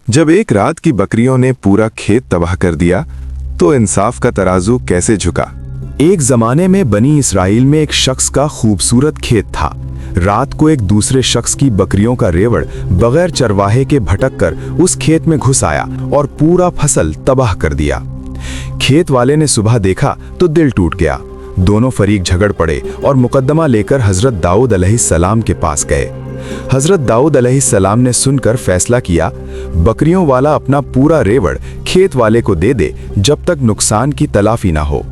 जब एक रात की बकरियों ने पूरा खेत तबाह कर दिया तो इंसाफ का तराजू कैसे झुका। एक जमाने में बनी इसराइल में एक शख्स का खूबसूरत खेत था। रात को एक दूसरे शख्स की बकरियों का रेवड़ बगैर चरवाहे के भटक कर उस खेत में घुस आया और पूरा फसल तबाह कर दिया। खेत वाले ने सुबह देखा तो दिल टूट गया। दोनों फरीक झगड़ पड़े और मुकदमा लेकर हजरत दाऊद अलैहिस्सलाम के पास गए। हजरत दाऊद अलैहिस्सलाम ने सुनकर फैसला किया, बकरियों वाला अपना पूरा रेवड़ खेत वाले को दे दे जब तक नुकसान की तलाफी ना हो।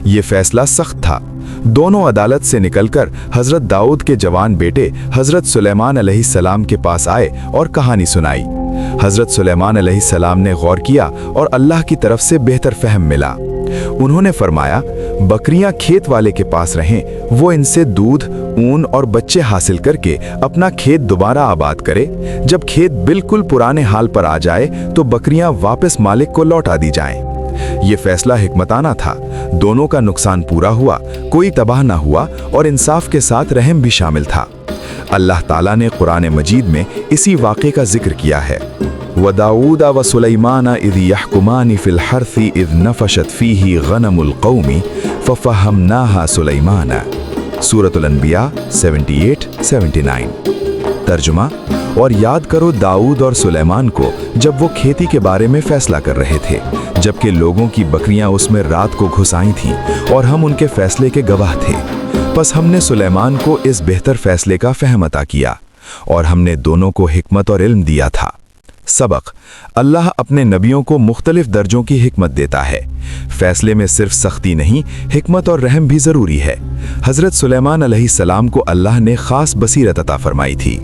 ये फैसला सख्त था। दोनों अदालत से निकलकर हजरत दाऊद के जवान बेटे हजरत सुलेमान अलैहिस्सलाम के पास आए और कहानी सुनाई। हजरत सुलेमान अलैहिस्सलाम ने गौर किया और अल्लाह की तरफ से बेहतर फहम मिला। उन्होंने फरमाया, बकरियां खेत वाले के पास रहें, वो इनसे दूध, ऊन और बच्चे हासिल करके अपना खेत दोबारा आबाद करे। जब खेत बिल्कुल पुराने हाल पर आ जाए तो बकरियां वापस मालिक को लौटा दी जाएं। ये फैसला हिकमताना था। दोनों का नुकसान पूरा हुआ, कोई तबाह ना हुआ और इंसाफ के साथ रहम भी शामिल था। अल्लाह ताला ने कुरान मजीद में इसी वाक़े का जिक्र किया है। वदाऊद व सुलैमान इज़ यहकुमान फ़िल हर्थ इज़ नफ़शत फ़ीही गनमुल क़ौमी फ़फ़हमनाहा सुलैमान। सूरतुल अनबिया 78-79। तर्जुमा, और याद करो दाऊद और सुलेमान को जब वो खेती के बारे में फैसला कर रहे थे, जबकि लोगों की बकरियां उसमें रात को घुस आई थीं और हम उनके फैसले के गवाह थे। बस हमने सुलेमान को इस बेहतर फैसले का फहम अता किया और हमने दोनों को हिकमत और इल्म दिया था। सबक: अल्लाह अपने नबियों को मुख्तलिफ दर्जों की हिकमत देता है। फैसले में सिर्फ सख्ती नहीं, हिकमत और रहम भी ज़रूरी है। हज़रत सुलेमान अलैहिस्सलाम को अल्लाह ने ख़ास बसीरत अता फरमाई थी।